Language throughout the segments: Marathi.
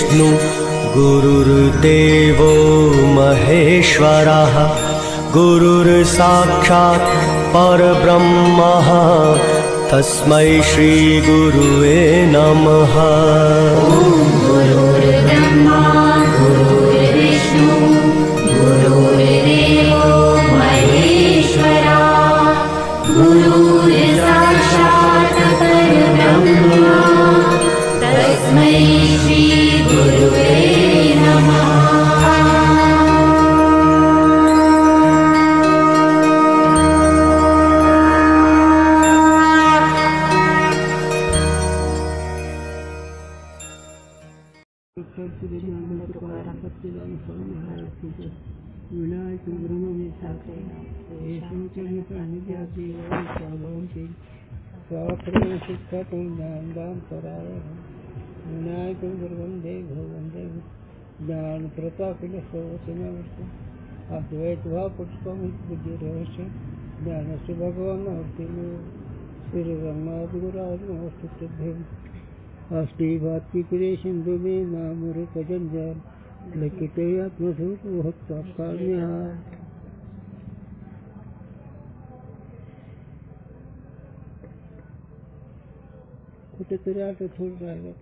गुरुर्विष्णु गुरुर्देवो महेश्वरः गुरुर्साक्षात् परब्रह्मः तस्मै श्री गुरुवे नमः। गुरुर्ब्रह्मा गुरुर्विष्णु गुरुर्देवो महेश्वरा गुरुर्साक्षात् परब्रह्म तस्मै श्री गुरुवे नमः। विनायक ब्रह्म विनायक वंदे वंदे ज्ञान प्रतापिल सर्वसेनावर्ती अद्वैत भाव पुष्पम बुद्धि रहस्य ज्ञान से भगवान श्री रंगनाथ गुराज नमस्ते अस्ति भाति प्रिय सिंधु में नाम रूप जंजाल लिखित आत्मधूत भक्ता कान्याय। कुठेतरी आता थोडं राहिलं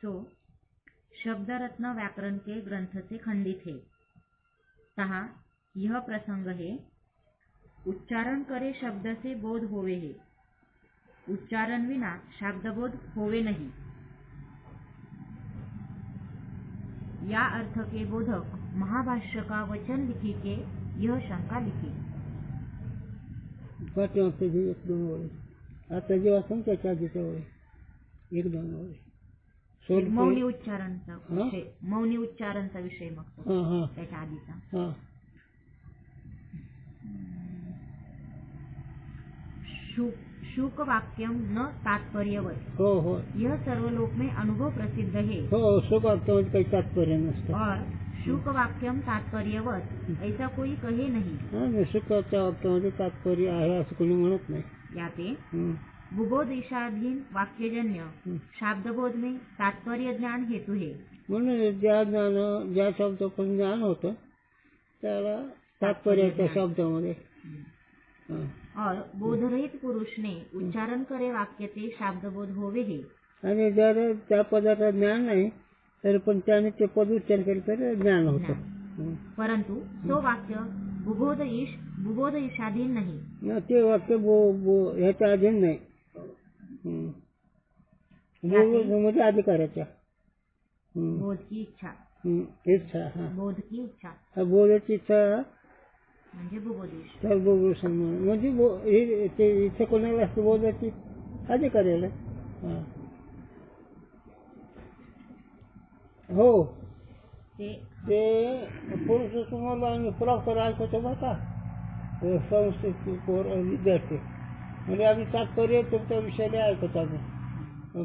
तो शब्दरत्न व्याकरण के ग्रंथ से खंडित है। कहा यह प्रसंग है उच्चारण करे शब्द से बोध होवे है, उच्चारण विना शब्दबोध होवे नहीं। या अर्थ के बोधक महाभाष्य का वचन लिखी के यह शंका लिखी। आता जेव्हा संख्याच्या आधीचा होय एक दोन होय मौनी उच्चारणचा विषय, मौनी उच्चारणचा विषय मग त्याच्या आधीचा शुक वाक्यम न तात्पर्यवत। हो हो यह सर्व लोक में अनुभव प्रसिद्ध है। हो शुक वाक्यामध्ये काही तात्पर्य नसतं और शुक वाक्यम तात्पर्यवत ऐसा कोई कहे नहीं। शुकाच्या वाक्यामध्ये तात्पर्य आहे असं कोणी म्हणत नाही। याते बुबोधीशाधीन वाक्यजन्य शाब्दबोध में तात्पर्य ज्ञान हेतु है। म्हणून ज्या शब्दाचं ज्ञान होतं त्याला तात्पर्याच्या शब्दामध्ये। और बोधरहित पुरुष ने उच्चारण करे वाक्य ते शाब्दबोध होवे है। आणि जर त्या पदाचं ज्ञान नाही तर पण त्याने ते पद उच्चार केलं तर ज्ञान होतं। परंतु तो वाक्य बुबोध ईशाधीन नाही। ते वाक्य ह्याच्या अधीन नाही, म्हणजे अधिकाराच्या। बोध की इच्छा, इच्छा बोध की इच्छा, बोधाची इच्छा म्हणजे बुबोधीश। म्हणजे इच्छा कोणाला असते बोधाची अधिकाऱ्याला। हो ते पुरुष तुम्हाला आम्ही प्रॉपर ऐकतो बघा संस्कृती पोर विद्यार्थी म्हणजे आम्ही तात्पर्य तुमच्या विषयाला ऐकत आम्ही।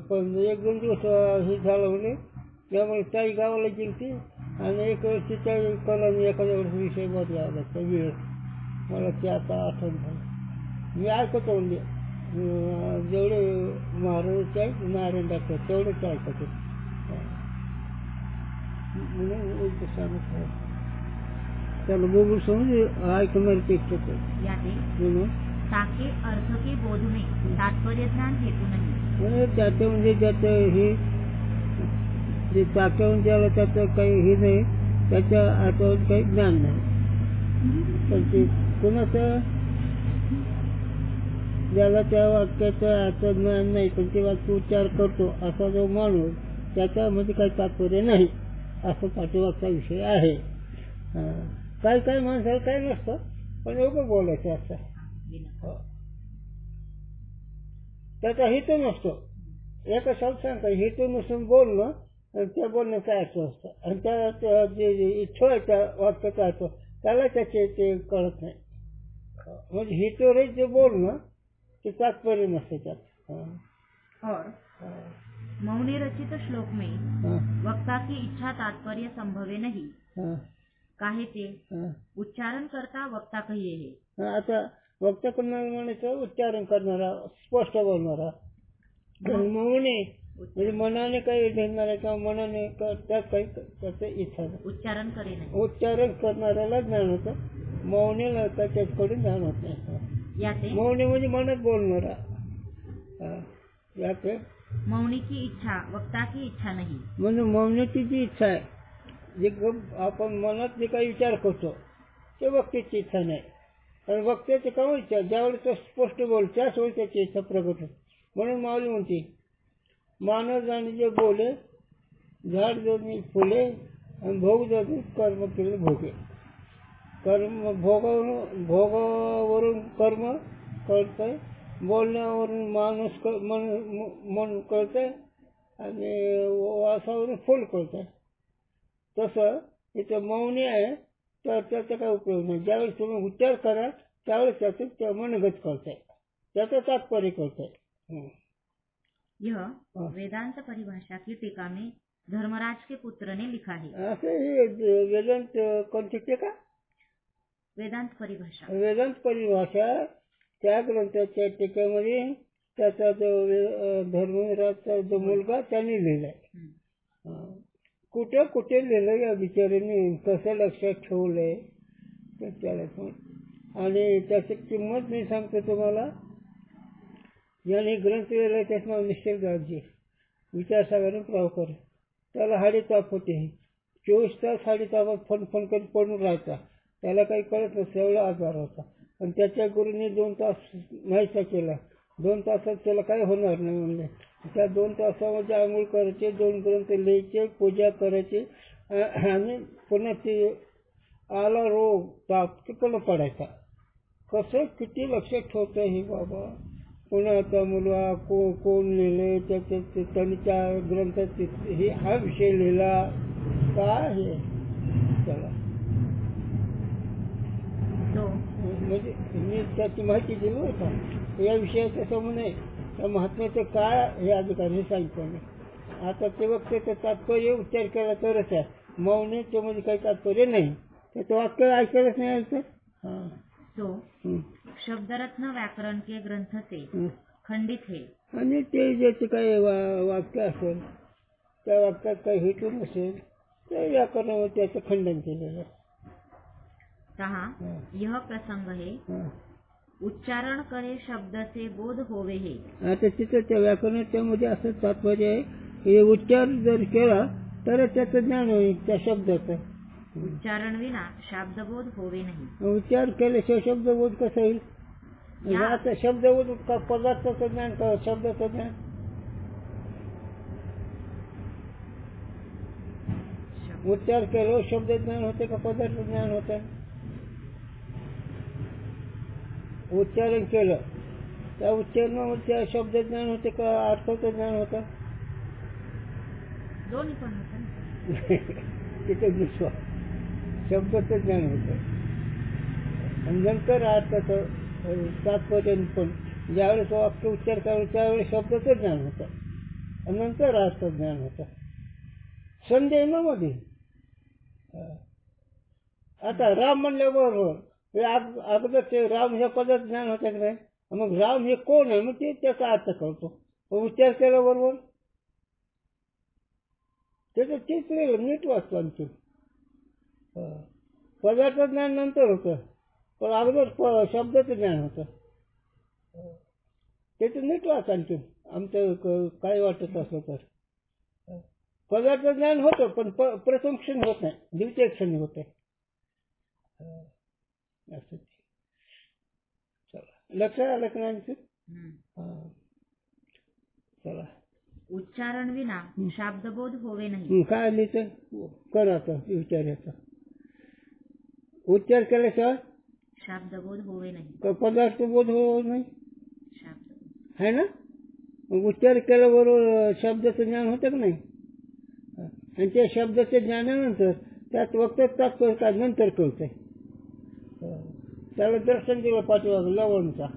पण एक दोन दिवस हे झालं म्हणजे त्यामुळे काही गावाला गेली आणि एक वेळेस तिच्या कलाने एखाद्या वेळेस विषय बदलावा लागतो वेळ मला ते आता आठवण झालं। मी ऐकतो म्हणजे जेवढे महाराजांचे आहेत नारायण डॉक्टर तेवढेच ऐकतो म्हणून त्याला बघून समज ऐकणारी पेक्षा ताके अर्थ के बोध में तात्पर्य ज्ञान हेतु नहीं। म्हणजे त्याचं म्हणजे ज्याचं हे जे टाक्याहून ज्याला त्याचं काही हे नाही त्याच्या हातावर काही ज्ञान नाही। पण ते कोणाचं ज्याला त्या वाक्याचं हातात ज्ञान नाही पण ते वाक्य उच्चार करतो असा जो माणूस त्याच्यामध्ये काही तात्पर्य नाही असं पाठीमागचा विषय आहे। काही माणसाला काही नसतं पण एवढं बोलायचं असतं त्याचा हेतू नसतो। एका शब्द सांगता हेतू नसून बोलणं आणि त्या बोलणं काय असं असतं आणि त्या जे इच्छा आहे त्या वाक्याचा असतो त्याला त्याचे ते कळत नाही। म्हणजे हेतू रे जे बोलणं ते तात्पर्य नसते त्यात। और मौनी रचित श्लोक में वक्ता की इच्छा तात्पर्य संभवे नहीं। काहे ते हा. उच्चारण करता वक्ता कहिये हे. आता वक्ता करणारा म्हणायचं उच्चारण करणारा, स्पष्ट बोलणारा. मौने म्हणजे मनाने काही घेणारा किंवा मनाने त्यात काही त्याचं इच्छा नाही. उच्चारण करे नाही. उच्चारण करणाऱ्याला ज्ञान होतं, मौनेला त्याच्याकडून ज्ञान होत नाही. याचे मौने म्हणजे मनात बोलणारा. याचे मौनीची इच्छा वक्ताची इच्छा नाही. म्हणजे मौनाची जी इच्छा आहे, जे आपण मनात जे काही विचार करतो ते वक्त्याची इच्छा नाही. आणि वक्त्याची काय इच्छा, ज्यावेळेस तो स्पष्ट बोल त्याच वेळी त्याची इच्छा प्रगट होते. म्हणून माऊली म्हणते, मानव जाणे जे बोले, झाड जाणे फुले, आणि भोग जाणे कर्म केले भोगे. कर्म भोगावरून कर्म कळतंय, बोलण्यावरून माणूस मन कळतंय, आणि वासावरून फुल कळतंय. तसं इथं मौनी आहे तर त्याचा काय उपयोग नाही. ज्यावेळेस तुम्ही उच्चार करा त्यावेळेस त्याचं त्या मनगत कळतंय, त्याचं तात्पर्य कळतंय. यह वेदांत परिभाषा की टीका में धर्मराज के पुत्र ने लिखा है. असं हे वेदांत कोणती टीका? वेदांत परिभाषा. वेदांत परिभाषा त्या ग्रंथाच्या टीकेमध्ये त्याचा जो धर्मराजचा जो मुलगा त्याने लिहिलाय. कुठे कुठे लिहिलं या बिचाऱ्याने, कसं लक्षात ठेवलंय तर त्याला आणि त्याची किंमत मी सांगतो तुम्हाला. ज्याने ग्रंथ लिहिलाय त्याचं नाव निश्चल गावजी, विचारसागर प्रभाकर. त्याला हाडीताप होते, 24 तास हाडीतापात फन करून पडून राहायचा. त्याला काही कळत नसतं, एवढा आजार होता. पण त्याच्या गुरुने 2 तास माहिती केला. 2 तासात त्याला काही होणार नाही म्हणले. त्या 2 तासामध्ये आंघोळ करायचे, 2 ग्रंथ लिहायचे, पूजा करायची, आणि पुन्हा ते आला रोग ताप तिकडं पडायचा. कसं किती लक्षात ठेवतं हे बाबा. पुन्हा आता मुलगा कोण लिहिले त्यांनी त्या ग्रंथात हे हा विषय लिहिला काय हे. चला म्हणजे मी त्याची माहिती दिली होता या विषयाच्या समोर नाही. त्या महात्म्याचं काय हे अधिकारी सांगितलं नाही. आता ते वक्त्याचं तात्पर्य उच्चार केला तरच आहे. मौने त्यामध्ये काही तात्पर्य नाही, त्याचं वाक्य ऐकायलाच नाही ऐकतं. हां तो शब्दरत्न व्याकरण के ग्रंथ से खंडित है. आणि ते ज्याचे काही वाक्य असेल त्या वाक्यात काही हेतू नसेल ते व्याकरणावर त्याचं खंडन केलेलं. कहा यह प्रसंग है उच्चारण करे शब्द से बोध होवे है. आता तिथं त्या व्याकरणाच्यामध्ये असं तात्पर्य आहे की उच्चार जर केला तर त्याचं ज्ञान होईल त्या शब्दाचं. उच्चारण विना शब्दबोध होवे नाही. उच्चार केल्याशिवाय शब्दबोध कसं होईल? आता शब्दबोध का पदार्थाचं ज्ञान का शब्दाचं ज्ञान? उच्चार केल्यावर शब्द ज्ञान होते का पदार्थ ज्ञान होतं? उच्चारण केलं त्या उच्चारणामध्ये शब्द ज्ञान होते का अर्थाचं ज्ञान होतं? दोन्ही पण होतं. तिथे दुसरं शब्दाचं ज्ञान होतं आणि नंतर अर्थाचं तात्पर्य. पण ज्यावेळेस वाक्य उच्चार करायचं त्यावेळेस शब्दाचं ज्ञान होतं आणि नंतर अर्थाचं ज्ञान होतं. संदेह ना मध्ये. आता राम म्हणल्याबरोबर अगोदर ते राम ह्या पदात ज्ञान होतं की नाही. मग राम हे कोण आहे मग ते त्याचा अर्थ कळतो. उच्चार केल्याबरोबर त्याचं चित्र नीट वाचतो. आणखी पदार्थ ज्ञान नंतर होतं पण अगोदर शब्दाचं ज्ञान होतं. त्याचं नीट वाच. आणखी आमचं काय वाटत असलं तर पदार्थ ज्ञान होतं पण प्रथम क्षण होत नाही, द्वितीय क्षणी होत आहे. असं चला लक्षात आलं की नाही? चला उच्चारण विना शब्दबोध होवे नाही. काय लिहितं करायचं विचारायचं. उच्चार केल्याशिवाय शब्दबोध होवे नाही. पदार्थ बोध होत नाही शब्द आहे ना. मग उच्चार केल्याबरोबर शब्दाचं ज्ञान होतं की नाही. आणि त्या शब्दाच्या ज्ञानानंतर त्यात वक्तात तात्पर्य काय नंतर कळतंय. त्याला दर्शन दिलं पाठीमाग लवणचा.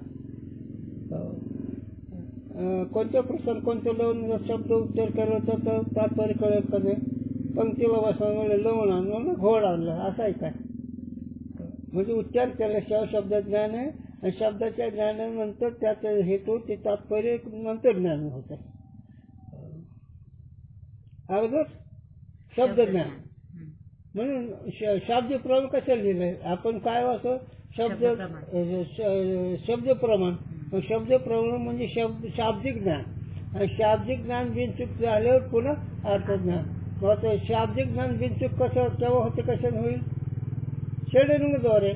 कोणत्या प्रसंग कोणत्या लवण शब्द उच्चार केला तर तात्पर्य कळत का नाही. पंक्तीला बसवा म्हणजे लवण आणलं घोड आणलं असं आहे काय. म्हणजे उच्चार केल्याशिवाय शब्द ज्ञान आहे आणि शब्दाच्या ज्ञानानंतर त्यात हेतू ते तात्पर्य नंतर ज्ञान होतं. अगोदर शब्द ज्ञान म्हणून शाब्दिक प्रमाण कशाला लिहिलंय आपण काय वाचतो शब्द प्रमाण. शब्द प्रमाण म्हणजे शाब्दिक ज्ञान आणि शाब्दिक ज्ञान बिनचूक झाल्यावर पुन्हा अर्थज्ञान. मग शाब्दिक ज्ञान बिनचूक कसं केव्हा होते कशाने होईल शेडेलिंगद्वारे.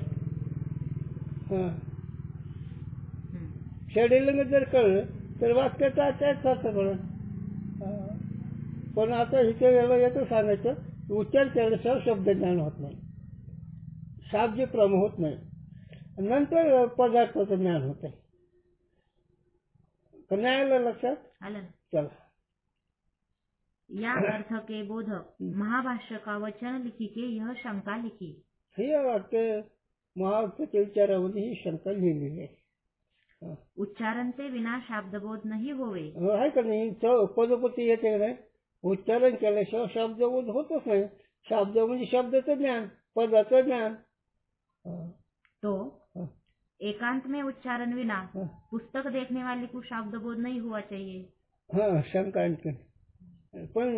शेडेलिंग जर कळलं तर वाक्याचा त्याच अर्थ कळलं. पण आता इथे वेळेला येतं सांगायचं उच्चार केल्याशिवाय शब्द ज्ञान होत नाही शाब्दिक प्रमाण होत नाही नंतर पदार्थाचं ज्ञान होत आहे. नाही आलं लक्षात आलं. चला. या अर्थ के बोधक महाभाष्य का वचन लिखी के यह शंका लिखी. हे वाक्य महावाक्याच्या विचारामध्ये ही शंका लिहिलेली आहे. उच्चारण से विना शब्दबोध नहीं होवे. आहे का नाही पदोपती येते नाही. उच्चारण केल्याशिवाय शब्दबोध होतच नाही. शब्द म्हणजे शब्दाचं ज्ञान पदाचं ज्ञान. तो एकांत में उच्चारण विना पुस्तक देखने वाले को शब्दबोध नहीं हुआ चाहिए. हाँ शंका आणखी पण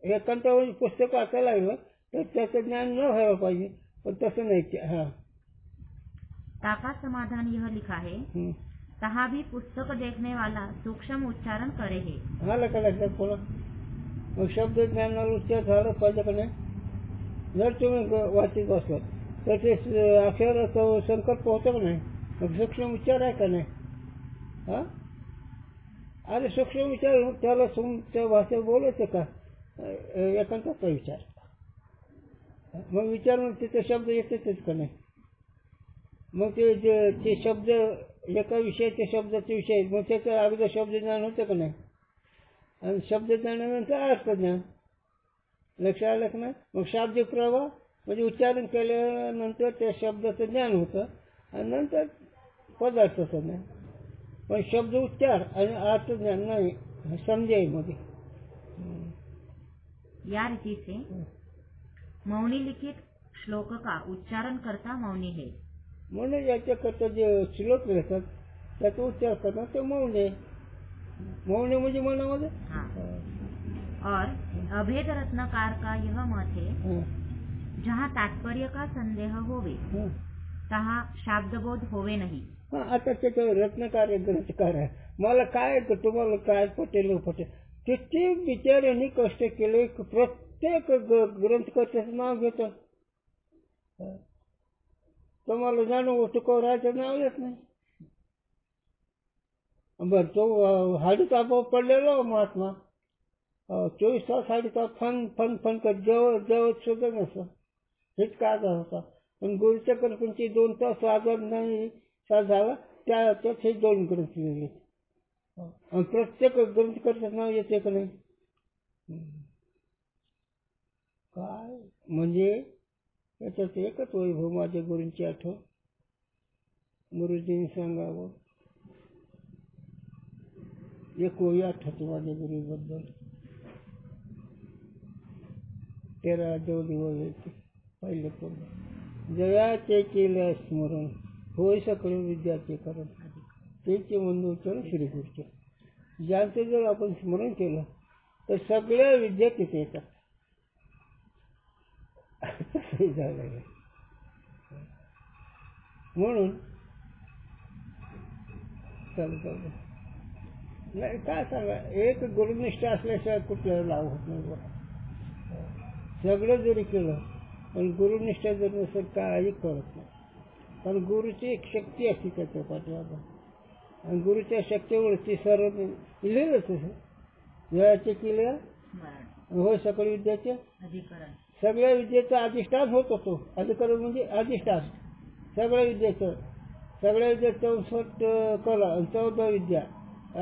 एकांतावर पुस्तक वाचायला लागलं तर त्याचं ज्ञान न व्हायला पाहिजे पण तसं नाही. हाँ ताका समाधान यह लिखा है तहा भी पुस्तक देखने वाला सूक्ष्म उच्चारण करे है. हा लक्षात बोला. मग शब्द ज्ञानाला उच्चार झालं पाहिजे का नाही. जर तुम्ही वाचित बसलात तर ते अक्षराचा संकल्प होतो का नाही. मग सूक्ष्म उच्चार आहे का नाही. हा अरे सूक्ष्म विचार त्याला त्या भाषेत बोलायचं का एकांताचा विचार. मग विचारून तिथे शब्द येतेच का नाही. मग ते शब्द एका विषयाचे शब्दाचे विषय मग त्याचं अगोदर शब्द ज्ञान होतं का नाही आणि शब्द ज्ञानानंतर अर्थज्ञान. लक्षात आलं का नाही. मग शाब्दिक प्रवाह म्हणजे उच्चारण केल्यानंतर त्या शब्दाचं ज्ञान होतं आणि नंतर पदार्थाचं ज्ञान. पण शब्द उच्चार आणि अर्थज्ञान नाही समजाईमध्ये. या रीति से मौनी लिखित श्लोक का उच्चारण करता मौनी है. म्हणून याच्याकरता जे श्लोक लिहितात त्याचा उच्चार करणं ते मौन आहे. मौन म्हणजे मनामध्ये. और अभेद रत्नकार का यह मत है जहाँ तात्पर्य का संदेह होवे तहा शब्दबोध होवे नहीं. आता त्याच्यावर रत्नकार ग्रंथकार आहे. मला काय तुम्हाला काय पटेल पटेल किती बिचाऱ्यांनी कष्ट केले. प्रत्येक ग्रंथकर्त्याचं नाव घेतात. तुम्हाला जाणून तुकोराचं नाव येत नाही. बर तो हाडीताप पडलेलो महात्मा 24 तास हाडीताप फन फन फन कर जेवत सुद्धा नसं हेच का आजार होता. पण गुरुच्या कृपेची 2 तास आजार नाही झाला त्यात हे 2 ग्रंथ लिहिले. प्रत्येक ग्रंथकर्त्याचं नाव येते का नाही. काय म्हणजे त्याच्यात एकच वैभव माझ्या गुरूंची आठवण. गुरुजींनी सांगावं एक ओळी आठवते माझ्या गुरुबद्दल. 13 जेवढी ओळ येते पहिले पूर्ण जयाचे केले स्मरण होय सकळ विद्याचे करण त्याचे म्हणून उच्चारण श्री गुरुचे. ज्यांचं जर आपण स्मरण केलं तर सगळ्या विद्या तिथे येतात. झालं म्हणून चालू नाही काय सांगा एक गुरुनिष्ठ असल्याशिवाय कुठल्याला लाभ होत नाही. सगळं जरी केलं पण गुरुनिष्ठ जर नसेल काही कळत नाही. कारण गुरुची एक शक्ती असते त्याच्या पाठीमागं आणि गुरुच्या शक्तीवरती सर्व लिहिलंच जयाचे केले होय सकळ विद्याचे अधिकरण. सगळ्या विद्येचा अधिष्ठान होत होतो. अधिकरण म्हणजे अधिष्ठान सगळ्या विद्येचं. सगळ्या विद्येचं 64 कला आणि 14 विद्या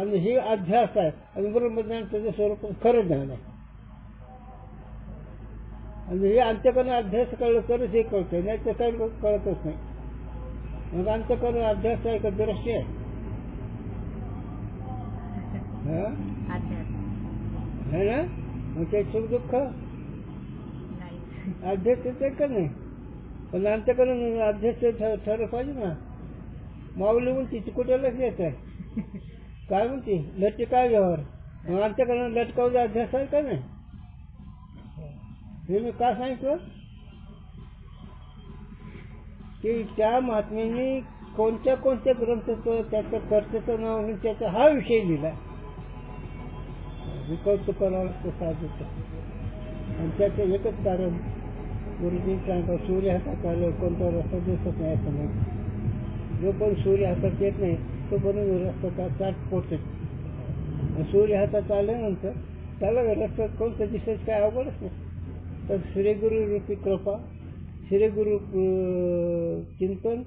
आणि हे अध्यास आहे आणि ब्रह्मज्ञान त्याचं स्वरूप खरं ज्ञान आहे. आणि हे अंत्यकरण अध्यास कळलं तरच हे कळतं नाही तर काही कळतच नाही. मग अंत्यकरण अध्यास आहे का दृश्य आहे है ना. मग ते सुख दुःख अध्यक्ष ते का नाही, पण आमच्याकडून अध्यक्ष ठरलं पाहिजे ना. माऊली म्हणते कुठे लक्ष येत आहे, काय म्हणते लटके काय व्यवहार, मग आमच्याकडून लटकावले अध्यक्ष आहे का नाही. हे मी का सांगितलं की त्या महात्म्यांनी कोणत्या कोणत्या ग्रंथाचं त्याचं कर्त्याचं नाव घेऊन त्याचा हा विषय लिहिला. कौतुक करावं लागतं साधूचं. आणि त्याचं एकच कारण गुरुजी सांगतात, सूर्य हातात आलं कोणता रस्ता दिसत नाही असं नाही. जो पण सूर्य हातात येत नाही तो बरोबर रस्ता चाट पोचत. सूर्य हातात आल्यानंतर त्याला रस्ता कोणतं दिसायचं काय अवघडच नाही. तर श्रीगुरु रूपी कृपा, श्रीगुरु चिंतन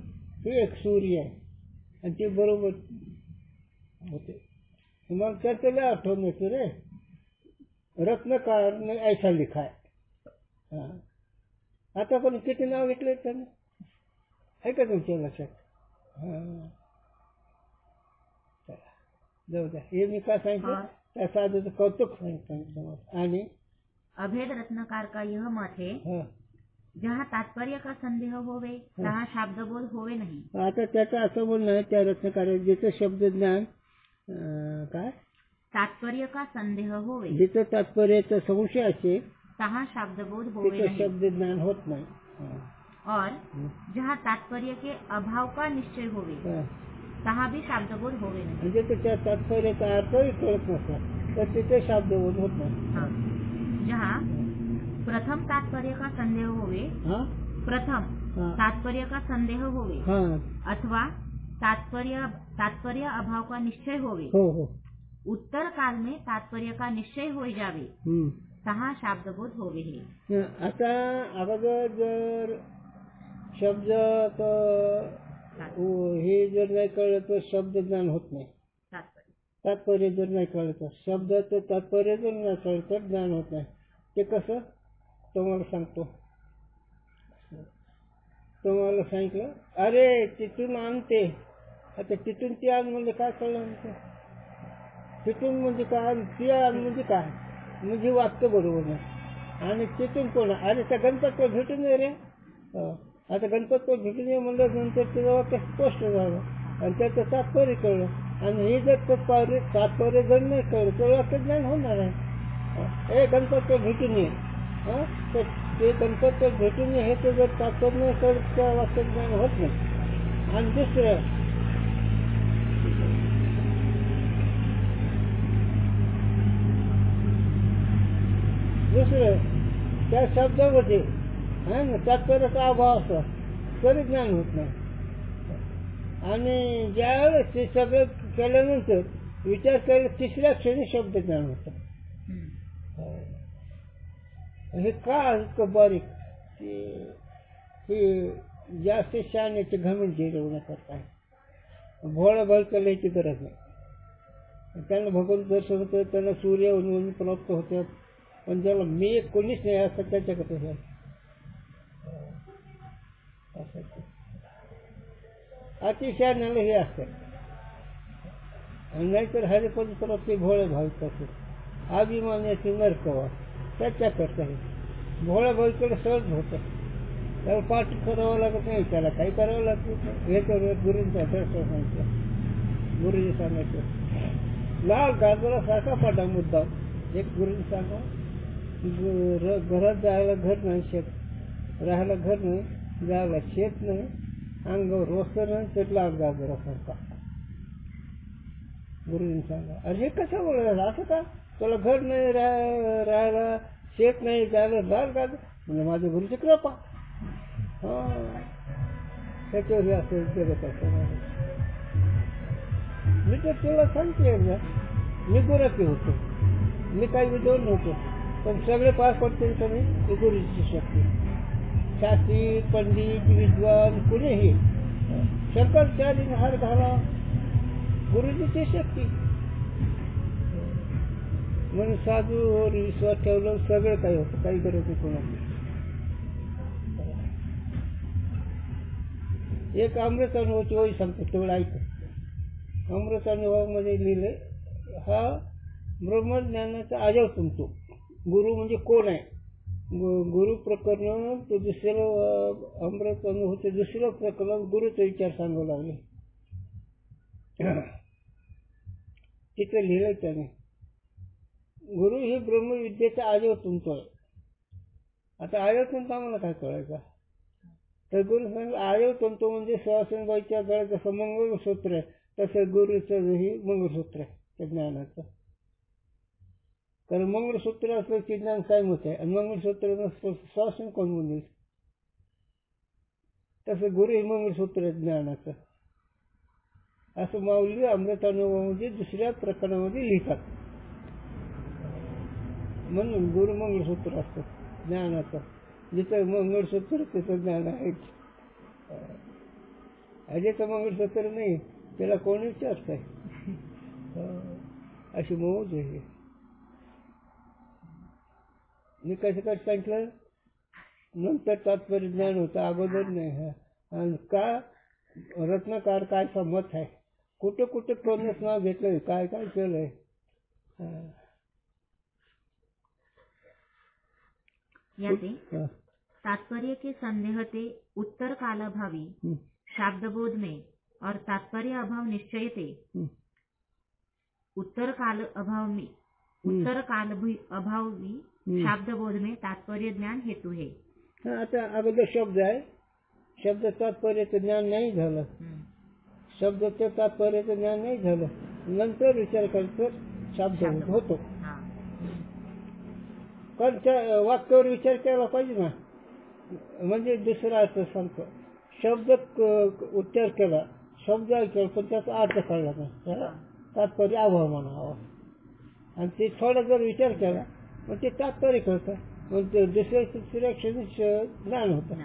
हे एक सूर्य आहे आणि ते बरोबर होते. मग त्याला आठवण येते रे, रत्नकार ने ऐसा लिखा आहे. आता पण किती नाव घेतलं त्याने आहे का तुमच्या लक्षात. जाऊ द्या, हे मी काय सांगितलं त्या साधूचं कौतुक सांगितलं. आणि अभेद रत्नकार का यह मत है, जहाँ तात्पर्य का संदेह होवे तहाँ शब्दबोध होवे नहीं. आता त्याचं असं बोलणं आहे त्या रत्नकार, ज्याचं शब्द ज्ञान काय तात्पर्य का संदेह होवे, जिथं तात्पर्याचा संशय असेल तहाँ शब्दबोध होवे तिथं नहीं. शब्द ज्ञान होत नाही. और जहाँ तात्पर्य के अभाव का निश्चय होवे तहाँ भी शब्दबोध होवे नहीं. म्हणजे त्या तात्पर्याचा अर्थही कळत नसला तर तिथे शब्दबोध होत नाही. जहाँ प्रथम तात्पर्य का संदेह होवे, प्रथम तात्पर्य का संदेह होवे अथवा तात्पर्य अभाव का निश्चय होवे, उत्तर काल में तात्पर्य का निश्चय हो जावे, तहाँ शब्दबोध होवे है. आता अगोदर जर शब्द हे जर नाही कळलं तर शब्द ज्ञान होत नाही. तात्पर्य जर नाही कळलं तर शब्दाचं तात्पर्य जर नाही कळलं तर ज्ञान होत नाही. ते कसं तुम्हाला सांगतो. तुम्हाला सांगितलं अरे तिथून आणते, आता तिथून ती आण म्हणजे काय कळलं म्हणते, तिथून म्हणजे काय ती आण म्हणजे काय, म्हणजे वाक्य बरोबर नाही. आणि तिथून कोण, अरे त्या गणपतीला भेटून ये रे, आता गणपतीला भेटून ये म्हणलं नंतर तुझं वाक्य स्पष्ट झालं आणि त्याचं तात्पर्य कळलं. आणि हे जर तात्पर्य जर नाही कळलं तर वाक्य ज्ञान होणार आहे. हे गणपतीला भेटून ये, तर ते गणपतीला भेटून ये हे तर जर तात्पर्य नाही कळलं त्या वाक्य ज्ञान होत नाही. आणि दुसरं त्या शब्दामध्ये तात्पर्याचा अभाव असतो तरी ज्ञान होत नाही. आणि ज्यावेळेस ते सगळं केल्यानंतर विचार केला तिसऱ्या क्षणी शब्द ज्ञान होतं. हे का इतकं बारीक हे जास्त शाण्याचे घमंड जिरवण्याकरता आहे. भोळं भलतं लिहायची गरज नाही. त्यांना भगवंत दर्शन होतं, त्यांना सूर्य उन्मूलन प्राप्त होतात, पण ज्याला मी एक कोणीच नाही असं त्याच्याकडे असं अतिशय नालं हे असतात. नाहीतर हरिपद प्राप्ती भोळे भावितात, अभिमानाचे नरकवा त्याच्याकरता हे भोळ्या भाविकडे सहज होतं. त्याला पाठ करावं लागत नाही, त्याला काही करावं लागत नाही. याच्यावर गुरुंचा दर्शन सांगितलं. गुरुजी सांगायचं लाल गाजरासारखा पडा मुद्दा. एक गुरुजी सांगा, घरात जायला घर नाही, शेत राहायला घर नाही, जायला शेत नाही, अंगावर वस्त्र नाही, तर लाल गाजरासारखा. गुरुजींनी सांगा अरे हे कसं बोलायला असं का, तुला घर नाही, राहायला शेत नाही, जायला लाल गाजर म्हणजे माझ्या गुरुची कृपा. त्याच्यावर असं जगत असं. मी तर तुला सांगते मी गुरुची होतो, मी काही विद्वान नव्हतो, पण सगळे पार पडते कमी गुरुची शक्ती. शास्त्री पंडित विद्वान कुणीही शंकराचार्य हार घाला, गुरुजीची शक्ती. म्हणून साधूवर विश्वास ठेवलं सगळं काही होतं, काही गरज नाही कोणाची. एक अमृत अनुभवाची वही सांगतो तेवढं ऐक. अमृत अनुभवामध्ये लिहिले हा ब्रह्मज्ञानाचा अजव तुमतो. गुरु म्हणजे कोण आहे गुरु प्रकरण ते दुसरं अमृत अनुभूती दुसरं प्रकरण गुरुचा विचार सांगू लागले. तिथे लिहिलं त्याने, गुरु ही ब्रह्मविद्येचा आयोग तुमचा. आता आयोग तुमचा आम्हाला काय कळायचा? तर गुरु सांगितलं आयोग तंतू म्हणजे सुवासिनीबाईच्या गळ्यात जसं मंगळसूत्र आहे तसं गुरुचं ही मंगळसूत्र आहे त्या ज्ञानाचं. कारण मंगळसूत्र असलं की ज्ञान कायम होत आहे, आणि मंगळसूत्र नसतं सुवासिनी कोण म्हणून. तसं गुरु हे मंगळसूत्र आहे ज्ञानाचं, असं माऊली अमृतानुभवामध्ये दुसऱ्या प्रकरणामध्ये लिहितात. म्हणून गुरु मंगळसूत्र असतं ज्ञानाचं. जिथं मंगळसूत्र तिथं ज्ञान आहे. ज्याचं मंगळसूत्र नाही त्याला कोण विचारत आहे? अशी मौज आहे. मी कसं काय सांगितलं, नंतर तात्पर्य ज्ञान होतं, अगोदर नाही. आणि का रत्नाकार काय मत आहे, कुठं कुठं कोणच नाव घेतलंय, काय काय केलंय. याचे तात्पर्य के संदेह ते उत्तर काल अभावी शाब्दबोध में और तात्पर्य अभाव निश्चय ते उत्तर काल अभावी शाब्दबोध में तात्पर्य ज्ञान हेतु है. आता अगोदर शब्द आहे, शब्द तात्पर्याचं ज्ञान नाही झालं, शब्दाचं तात्पर्याचं ज्ञान नाही झालं, नंतर विचार करतो शब्द होतो. कारण त्या वाक्यावर विचार केला पाहिजे ना, म्हणजे दुसरा अर्थ सांगतो. शब्द उच्चार केला, शब्द ऐकला पण त्याचा अर्थ कळला नाही, त्याला तात्पर्य अभाव म्हणावा. आणि ते थोडा जर विचार केला मग ते तात्पर्य कळतं, मग ते दुसऱ्या तिसऱ्या क्षणी ज्ञान होतं.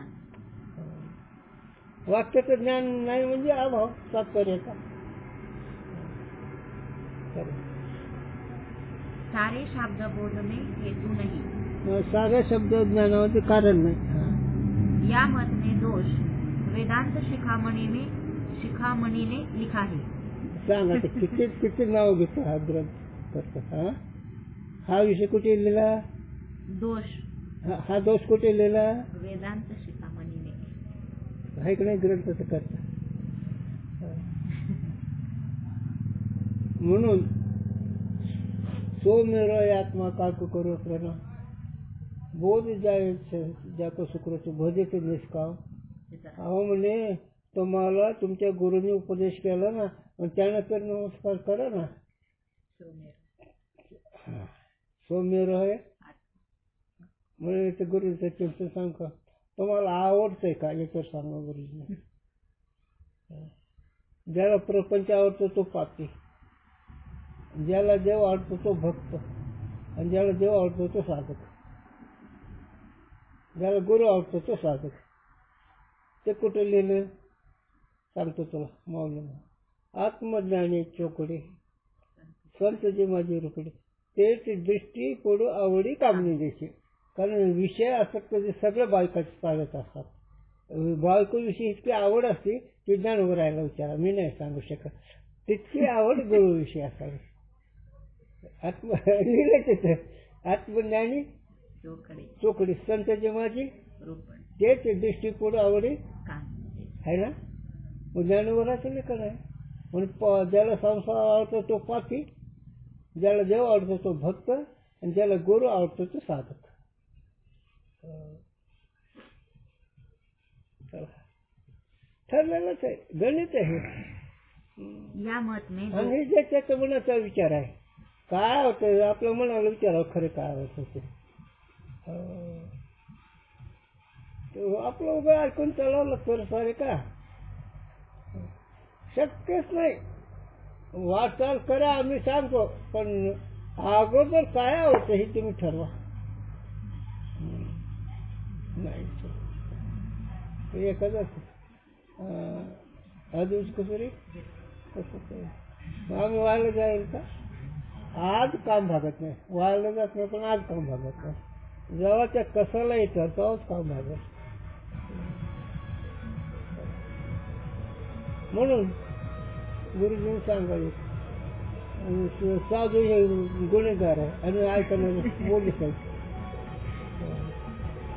वाक्याचं ज्ञान नाही म्हणजे अभाव तात्पर्याचा. सारे शब्दबोध में हेतु नहीं, साऱ्या शब्द ज्ञानामध्ये कारण नाही. या मत में दोष वेदांत शिखामणी ने लिखा है. सांगा किती किती नाव घेतो हा ग्रंथ करतो. हा विषय कुठे लिहिला? दोष. हा दोष कुठे लिहिला? वेदांत शिखामणी ने. हा इकडे ग्रंथाचं करता. म्हणून सो मेरो आत्मा काकू करो प्रणा बोध जाय ज्याको सुकृती भजे ते निष्काम. अहो म्हणे तुम्हाला तुमच्या गुरुने उपदेश केला ना, त्यानं तर नमस्कार करा ना. सौम्य आहे म्हणजे ते गुरुचं चिंतन सांगा. तुम्हाला आवडतंय का याच्यावर सांगा गुरुजीने. ज्याला प्रपंच आवडतो तो पापी, ज्याला देव आवडतो तो भक्त, आणि ज्याला देव आवडतो तो साधक, ज्याला गुरु आवडतो तो साधक. ते कुठे लिहिलं सांगतो तुला माऊलीने. आत्मज्ञानी चोकडे संत जे माझे रुकडे तेच दृष्टी पडू आवडी कामनी द्यायची. कारण विषय असतात कधी सगळं बायकाचे चालत असतात. बायकोविषयी इतकी आवड असते की ज्ञान उभं राहायला विचारा, मी नाही सांगू शकत. तितकी आवड गुरुविषयी असावी. आत्मज्ञानी चोकडी संत जे माझी तेच दृष्टी पुढे आवडी आहे ना. ज्ञानवराचं लेखन आहे. म्हणून ज्याला संसार आवडतो तो पापी, ज्याला देव आवडतो तो भक्त, आणि ज्याला गुरु आवडतो तो साधक. ठरलेलंच आहे, गणित आहे. आणि ज्याच्या मनाचा विचार आहे काय होतं आपल्या मनाला विचारावं खरं काय होतं ते आपलं उभं ऐकून चालवलं तर सारे का शक्यच नाही. वाटचाल करा आम्ही सांगतो, पण अगोदर काय होतं हे तुम्ही ठरवा. नाही एखादं दिवस कसं आम्ही व्हायला जाईल का? आज काम भागत नाही, व्हायला जात नाही, पण आज काम भागत नाही. जेव्हा त्या कसाला येतं तेव्हाच काम भागत. म्हणून गुरुजींनी सांगायचं साधू हे गुन्हेगार आहे आणि ऐकण्याला बोलले पाहिजे.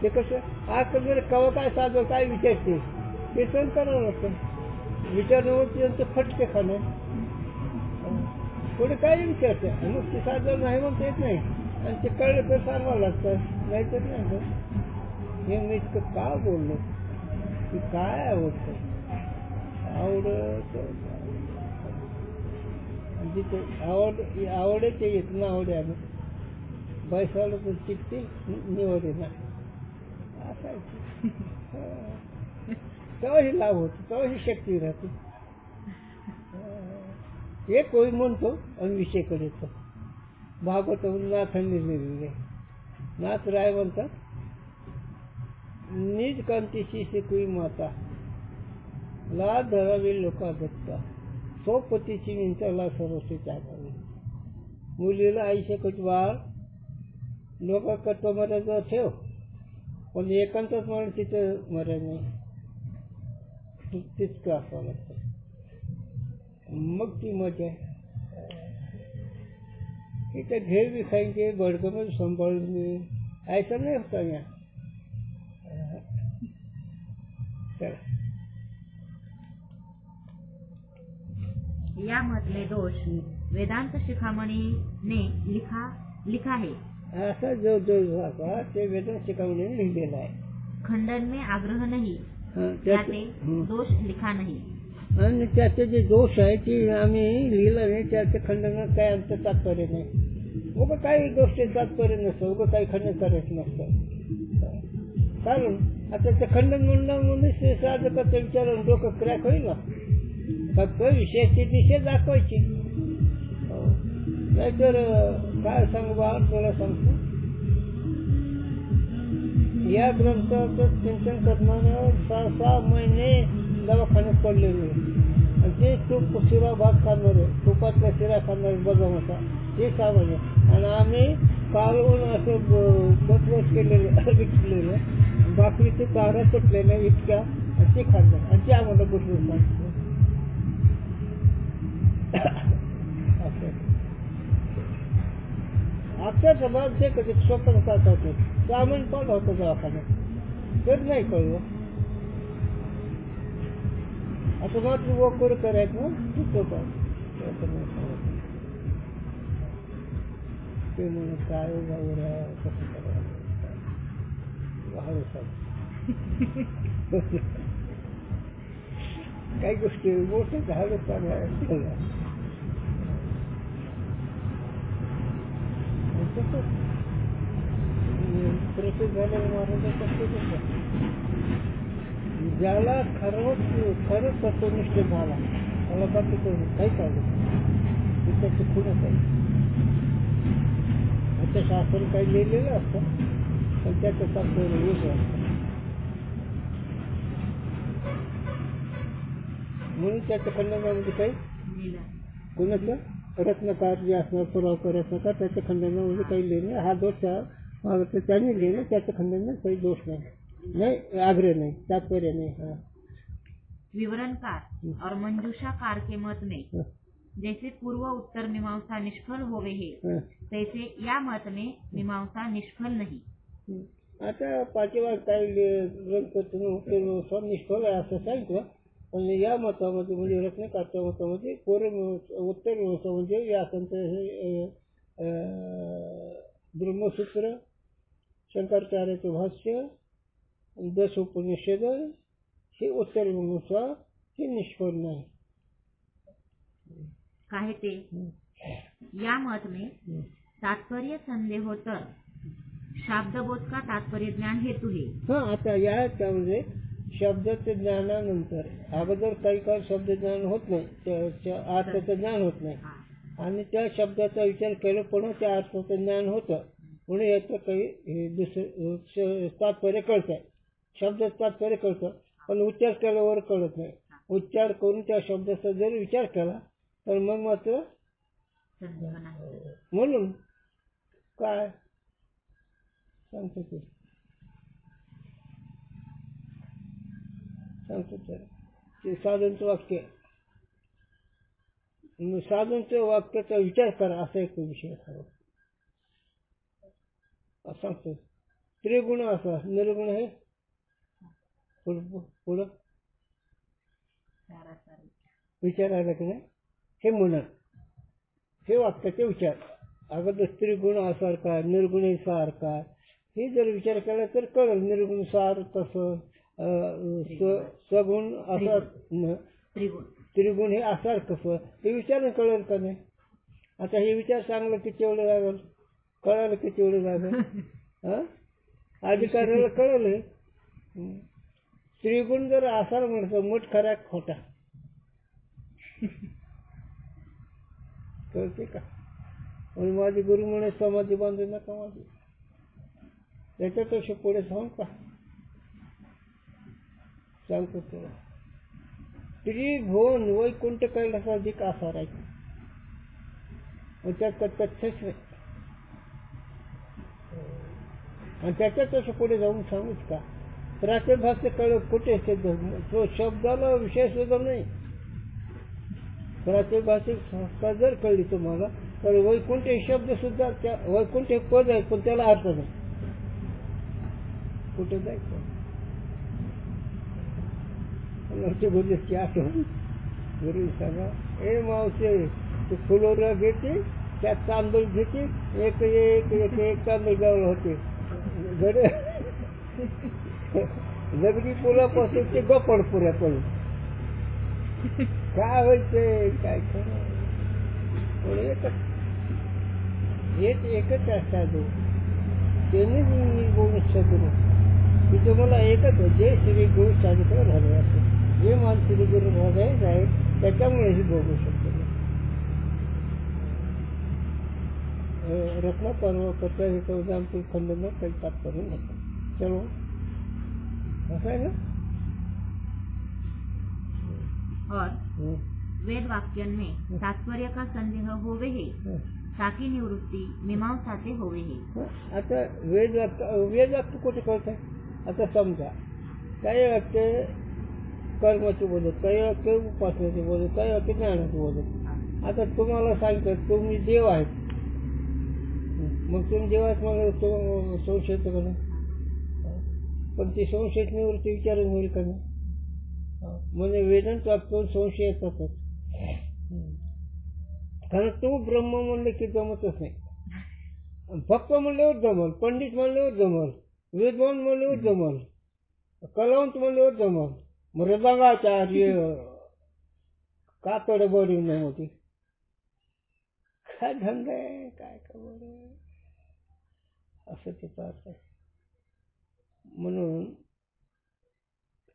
ते कसं आज तर कवा काय साधं काय विचारते ते सहन करावं लागतं. विचारण्यावर त्यांचं फटके खाणं पुढे काय विचारते मग ते साधं नाही म्हणता येत नाही आणि ते कळलं तर सांगावं लागतं नाही तर नाही. हे मी इतकं का बोललो की काय आवडतं आवडत जिथे आवडायचे येत ना आवडे आम्ही बैसावलं तर चिकते निवडे ना असायची तेव्हाही लाभ होतो तेव्हाही शक्ती राहते. एक कोई म्हणतो आणि विषयकडे येतो भागवताहून नाथांनी लिहिलेले नाथ राय म्हणतात निज कांतीशी शिकवी माता लाज धरावी लोका दत्ता सोपतीची मिंचाला सरस्वती टाकावी. मुलीला आईशे कटवार लोक कटवा मरायचं ठेव पण एकांतच म्हणून तिथं मराय नाही तितकं असावं लागतं मग ती मजा इथं घेर भी खाएंगे बडगम सांभाळून ऐसा नाही होता यहाँ. चला या मतले दोष वेदांत शिखामणीने लिखा है. असा जो भागा ते वेदांत शिखामणीने लिहिलेला आहे. खंडन में आग्रह नहीं त्याचे दोष लिखा नाही. आणि त्याचे जे दोष आहे ते आम्ही लिहिलं नाही त्याचे खंडनात काय आमचं तात्पर्य नाही. उगं काही गोष्टी तात्पर्य नसतं उगं काही खंडन करायचं नसतं कारण आता ते खंडन म्हणणं मनुष्य साधकाचा विचारून डोकं क्रॅक होईल ना फक्त विषयाची दिशा दाखवायची. नाहीतर काय सांगू बा तुला सांगतो या ग्रंथाचं चिंतन करणाऱ्या 6 महिने दवाखान्यात पडलेले आणि ते तूप शिरा भात खाणारे तुपातल्या शिरा खाणारे बघा होता ते 6 महिने आणि आम्ही कालवून असं बसबस केलेलं भाकरीचे तारा तुटलेल्या इतक्या ते खाल्लं आणि ते आम्हाला बसवून सांगतो. आजच्या समाज ते कधी स्वतः होते सामान पण होतं दवाखान्यात तर नाही कळलं असं मात्र वोकर करायचं ना ते म्हणून काय कसं करायचं काही गोष्टी मोठे झालं सांगायला प्रसिद्ध झालेलं महाराजांचा ज्याला खरंच तत्वनिष्ठ झाला त्याला बाकी काही काढलं त्याची खुणच आहे. आता शास्त्र काही लिहिलेलं असतं पण त्याचं तात्पर्य वेगळं असतं म्हणून त्याच्या खंडनामध्ये काही कोणाचं रत्नकार जे असणार पुरावकर रत्नकार त्याच्या खंडनामध्ये काही लिहिणे हा दोष त्यांनी लिहिलं त्याच्या खंडनात काही दोष नाही आग्रह नहीं तात्पर्य नहीं. विवरणकार और मंजूषाकार के मत में जैसे पूर्व उत्तर मीमांसा निष्फल होवे है तैसे या मत में मीमांसा निष्फल नहीं. आता पाठीमाग काही ग्रंथ निष्फल आहे असं सांगितलं पण या मतामध्ये म्हणजे रत्नकारच्या मतामध्ये उत्तर मीमांसा म्हणजे व्यासांचं हे ब्रह्मसूत्र शंकराचार्याचं भाष्य 10 उपनिषद हे उत्तर मीमांसा हे निष्फल नाही. कहते या मत में तात्पर्य संदेह होता शब्दबोध का तात्पर्य ज्ञान हेतु है. हाँ आता या त्यामध्ये शब्दाचे ज्ञानानंतर अगोदर काही काळ शब्द ज्ञान होत नाही त्या अर्थाचं ज्ञान होत नाही आणि त्या शब्दाचा विचार केला पण त्या अर्थाचं ज्ञान होतं म्हणून याचं काही दुसरं तात्पर्य कळतंय शब्दाचं तात्पर्य कळतं पण उच्चार केल्यावर कळत नाही. उच्चार करून त्या शब्दाचा जर विचार केला तर मग मात्र म्हणून काय सांगतो ते साधनचं वाक्य साधनचं वाक्याचा विचार करा असा एक विषय सांगतो त्रिगुण असा निर्गुण हे पुढं विचार आला की नाही हे म्हणत हे वाक्याचे विचार अगोदर त्रिगुण असार काय निर्गुण सार काय हे जर विचार केला तर कळेल निर्गुण सार कसं सगुण असार त्रिगुण हे असार कसं हे विचारून कळेल का नाही. आता हे विचार सांगलं किती वेळ लागेल कळायला किती वेळ लागेल अधिकाऱ्याला कळलं. त्रिगुण जर आसार म्हणतो मोठ खरा खोटा कळते का. आणि माझे गुरु म्हणे समाधी बांधू नका माझी त्याच्यापेक्षा पुढे सांग का सांगतो तुला. त्रिभुवन वैकुंठ कैलासाधिक आसार आहे त्यात तथ्यच नाही आणि त्याच्यापेक्षा पुढे जाऊन सांगूच का. प्राचीन भाषे कळ कुठे तो शब्दाला विषय सुद्धा नाही. प्राचीन भाषेत संस्था जर कळली तुम्हाला तर वैकुंठ हे शब्द सुद्धा त्या वैकुंठ हे पद आहे पण त्याला अर्थ नाही. कुठे जायचं गुरुची आठवण गुरु सांगा ए मावशे तू फुलोरा घेते त्यात तांदूळ घेते एक एक एक एक तांदूळ गावला होते गडे जगदी पुलापासून ते गोपड पुऱ्यापर्यंत काय व्हायचंय काय खरं हेच एकच असतात त्यांनीच मी बोलू शकलो तिथे मला एकच जे श्री गुरु साधिकर झाले असं जे मान श्री गुरु झाले आहे त्याच्यामुळे ही बोलू शकतो. रत्ना पर्व करता हे चौदाम ते खंडन काही तात्पर्य नका. चलो असं आहे ना. और वेद वाक्यन में तात्पर्य का संदेह होवे हे ताकि निवृत्ती मीमांसाचे होवे हे. आता वेद वाक्य कुठे कळत. आता समजा काही वाक्य कर्माचे बोलत काही वाक्य उपासनेचे बोलत काही वाक्य ज्ञानाचे बोलत. आता तुम्हाला सांगतात तुम्ही देव आहेत मग तुम्ही देवात मला संशय का नाही पण ती संशय निवृत्ती विचारून होईल का नाही. म्हणजे वेदांत वाक्यावर संशय येतातच कारण तू ब्रह्म म्हणले की जमतच नाही. भक्त म्हणल्यावर जमल पंडित म्हणल्यावर जमल विद्वान म्हणल्यावर जमल कलावंत म्हणल्यावर जमल मृदंगाचार्य का थोडं बरी नव्हती काय धंदा आहे काय खबर असं ते पाहत आहे. म्हणून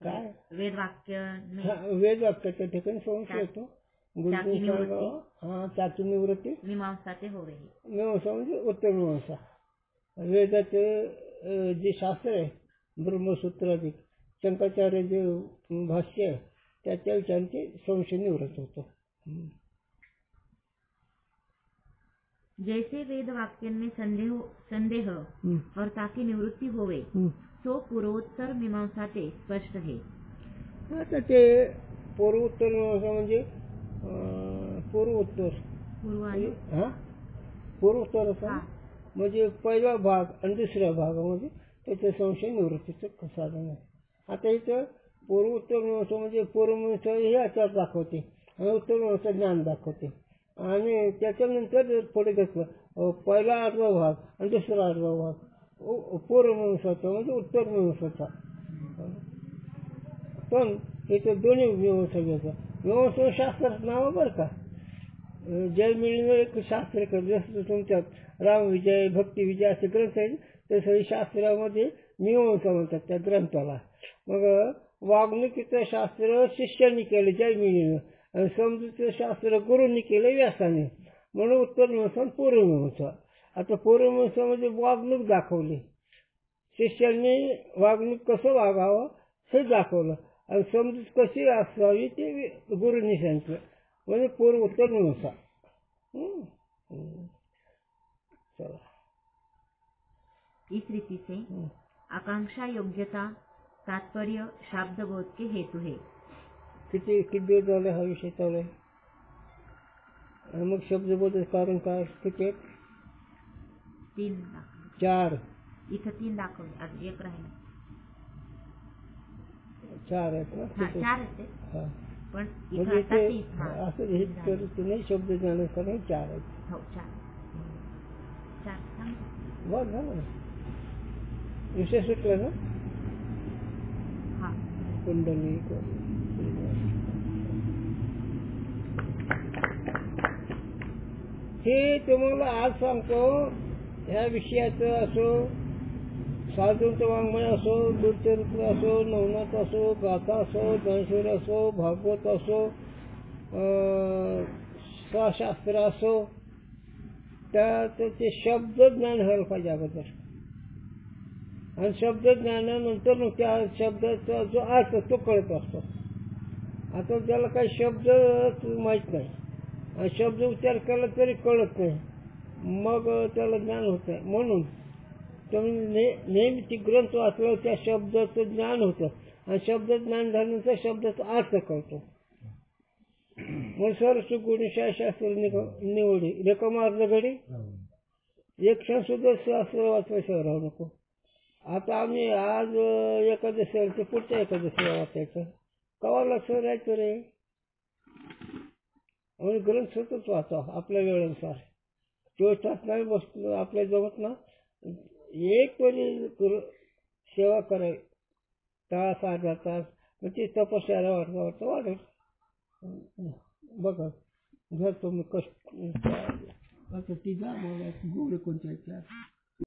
काय वेद वाक्याच्या ठिकाणी संशय येतो. त्याची निवृत्ती मीमांसाचे होवे. मीमांसा म्हणजे उत्तर मीमांसा. वेदाचे जे शास्त्र आहे ब्रह्मसूत्राधिक शंकराचार्य जे भाष्य आहे त्याच्या विचारांचे संशय निवृत्त होतो. जैसे वेद वाक्य में संदेह और ताकि निवृत्ति होवे सो पूर्वोत्तर मीमांसा ते स्पष्ट है. आता ते पूर्वोत्तर मीमांसा म्हणजे पूर्वोत्तर पूर्वोत्तर असा म्हणजे पहिला भाग आणि दुसऱ्या भागामध्ये त्याचे संशय निवृत्तीचं साधन आहे. आता इथं पूर्वोत्तर मीमांसा म्हणजे पूर्व मीमांसा हे आचार दाखवते आणि उत्तर मीमांसा ज्ञान दाखवते आणि त्याच्यानंतर पुढे घेतलं पहिला 8वा भाग आणि दुसरा 8वा भाग पूर्व मीमांसाचा म्हणजे उत्तर मीमांसाचा. पण इथे दोन्ही मीमांसा घ्यायचा. मीमांसा शास्त्राचं नाव बरं का. जयमिळीनं एक शास्त्र कर जसं तुमच्यात रामविजय भक्तिविजय असे ग्रंथ आहेत तसं शास्त्रामध्ये मीमांसा म्हणतात त्या ग्रंथाला. मग वाग्मिकीचं शास्त्र शिष्यांनी केलं जयमिळीनं आणि समजूचं शास्त्र गुरूंनी केलं व्यासाने म्हणून उत्तर मीमांसा पूर्व मीमांसा. आता पूर्व मीमांसा म्हणजे वागणूक दाखवली शिष्यांनी वागणूक कसं वागावं हे दाखवलं आणि समजूत कशी असावी ते गुरूंनी सांगितलं म्हणजे पूर्व उत्तर मीमांसा. चला इस रीति से आकांक्षा योग्यता तात्पर्य शाब्दबोध के हेतु है. किती दिवस झाले हा विषय चालू आहे आणि मग शब्दबोध कारण काय किती 3 4 इथं 3 दाखवले, अजून 1 राहिला. 4 आहेत ना? हा 4 आहेत ते, हा. पण इथं म्हणजे आता ते 3. हा असं हे तर नाही शब्द ज्ञानानुसार 4 आहेत. हो 4 सांग. बरं झालं ना. विषय सुटला ना. हा कुंडली हे तुम्हाला आज सांगतो. ह्या विषयाचं असो, साधूंचं वाङ्मय असो, दुर्चरित्र असो, नवनाथ असो, गाथा असो, ज्ञानेश्वर असो, भागवत असो, स्वशास्त्र असो, त्यात ते शब्द ज्ञान व्हायला पाहिजे अगोदर. आणि शब्द ज्ञानानंतर मग त्या शब्दाचा जो अर्थ तो कळत असतो. आता त्याला काही शब्द माहीत नाही आणि शब्द उच्चार केला तरी कळत नाही, मग त्याला ज्ञान होत नाही. म्हणून तुम्ही नेहमी ती ग्रंथ वाचल्यावर त्या शब्दाचं ज्ञान होतं आणि शब्द ज्ञान झाल्यानंतर शब्दाचा अर्थ कळतो. मग सरसु गुणशास्त्र निवडी रेखमार्ग घडी एक क्षण सुद्धा शास्त्र वाचल्याशिवाय राहू नको. आता आम्ही आज एकादशी ते पुढच्या एकादशीला वाचायचं, कवा लक्ष राहायचं रे. आणि ग्रंथ सतत वाचा आपल्या वेळेनुसार. 24 तास नाही बसतो आपल्या जमत ना, एक तरी सेवा करावी, तास अर्धा तास, मग ती तपस्याला वाटतं वाटेल. बघा जर तुम्ही कष्ट आता ती जा बोलायची गोरे कोणत्या